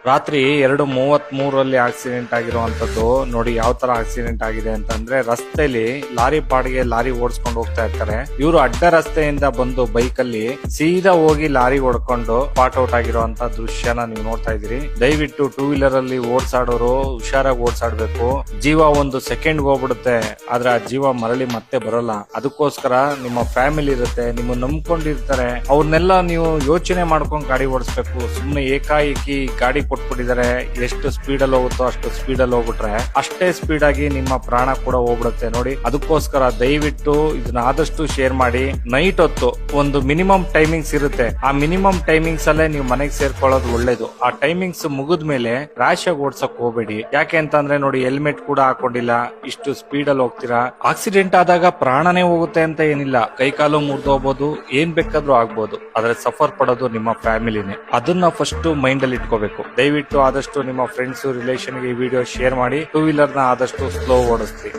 ರಾತ್ರಿ 2:33 ಆಕ್ಸಿಡೆಂಟ್ ಆಗಿರುವಂತದ್ದು ನೋಡಿ. ಯಾವ ತರ ಆಕ್ಸಿಡೆಂಟ್ ಆಗಿದೆ ಅಂತಂದ್ರೆ, ರಸ್ತೆಯಲ್ಲಿ ಲಾರಿ ಪಾಡಿಗೆ ಲಾರಿ ಓಡಿಸ್ಕೊಂಡು ಹೋಗ್ತಾ ಇರ್ತಾರೆ. ಇವರು ಅಡ್ಡ ರಸ್ತೆಯಿಂದ ಬಂದು ಬೈಕ್ ಅಲ್ಲಿ ಸೀದಾ ಹೋಗಿ ಲಾರಿ ಹೊಡ್ಕೊಂಡು ಪಾಟ್ ಔಟ್ ಆಗಿರುವಂತ ದೃಶ್ಯನ ನೀವು ನೋಡ್ತಾ ಇದೀರಿ. ದಯವಿಟ್ಟು ಟೂ ವೀಲರ್ ಅಲ್ಲಿ ಓಡಿಸಾಡೋರು ಹುಷಾರಾಗಿ ಓಡಿಸಾಡ್ಬೇಕು. ಜೀವ ಒಂದು ಸೆಕೆಂಡ್ ಹೋಗ್ಬಿಡುತ್ತೆ, ಆದ್ರೆ ಆ ಜೀವ ಮರಳಿ ಮತ್ತೆ ಬರೋಲ್ಲ. ಅದಕ್ಕೋಸ್ಕರ ನಿಮ್ಮ ಫ್ಯಾಮಿಲಿ ಇರುತ್ತೆ, ನಿಮ್ಮ ನಂಬ್ಕೊಂಡಿರ್ತಾರೆ, ಅವ್ರನ್ನೆಲ್ಲ ನೀವು ಯೋಚನೆ ಮಾಡ್ಕೊಂಡು ಗಾಡಿ ಓಡಿಸ್ಬೇಕು. ಸುಮ್ನೆ ಏಕಾಏಕಿ ಗಾಡಿ ಕೊಟ್ಬಿಟ್ಟಿದ್ದಾರೆ, ಎಷ್ಟು ಸ್ಪೀಡ್ ಅಲ್ಲಿ ಹೋಗುತ್ತೋ ಅಷ್ಟು ಸ್ಪೀಡ್ ಅಲ್ಲಿ ಹೋಗ್ಬಿಟ್ರೆ ಅಷ್ಟೇ ಸ್ಪೀಡ್ ಆಗಿ ನಿಮ್ಮ ಪ್ರಾಣ ಕೂಡ ಹೋಗ್ಬಿಡುತ್ತೆ ನೋಡಿ. ಅದಕ್ಕೋಸ್ಕರ ದಯವಿಟ್ಟು ಇದನ್ನ ಆದಷ್ಟು ಶೇರ್ ಮಾಡಿ. ನೈಟ್ ಹೊತ್ತು ಒಂದು ಮಿನಿಮಮ್ ಟೈಮಿಂಗ್ಸ್ ಇರುತ್ತೆ, ಆ ಮಿನಿಮಮ್ ಟೈಮಿಂಗ್ಸ್ ಅಲ್ಲೇ ನೀವು ಮನೆಗೆ ಸೇರ್ಕೊಳ್ಳೋದು ಒಳ್ಳೇದು. ಆ ಟೈಮಿಂಗ್ಸ್ ಮುಗಿದ್ಮೇಲೆ ರ್ಯಾಶ್ ಆಗಿ ಓಡ್ಸಕ್ ಹೋಗ್ಬೇಡಿ. ಯಾಕೆ ಅಂತಂದ್ರೆ ನೋಡಿ, ಹೆಲ್ಮೆಟ್ ಕೂಡ ಹಾಕೊಂಡಿಲ್ಲ, ಇಷ್ಟು ಸ್ಪೀಡ್ ಅಲ್ಲಿ ಹೋಗ್ತೀರಾ. ಆಕ್ಸಿಡೆಂಟ್ ಆದಾಗ ಪ್ರಾಣನೇ ಹೋಗುತ್ತೆ ಅಂತ ಏನಿಲ್ಲ, ಕೈಕಾಲು ಮುರಿದೋಗ್ಬೋದು, ಏನ್ ಬೇಕಾದ್ರೂ ಆಗ್ಬೋದು, ಆದ್ರೆ ಸಫರ್ ಪಡೋದು ನಿಮ್ಮ ಫ್ಯಾಮಿಲಿನೇ. ಅದನ್ನ ಫಸ್ಟ್ ಮೈಂಡ್ ಅಲ್ಲಿ ಇಟ್ಕೋಬೇಕು. ದಯವಿಟ್ಟು ಆದಷ್ಟು ನಿಮ್ಮ ಫ್ರೆಂಡ್ಸ್ ರಿಲೇಷನ್ ಗೆ ಈ ವಿಡಿಯೋ ಶೇರ್ ಮಾಡಿ. ಟೂ ವೀಲರ್ ನ ಆದಷ್ಟು ಸ್ಲೋ ಓಡಿಸ್ತೀವಿ.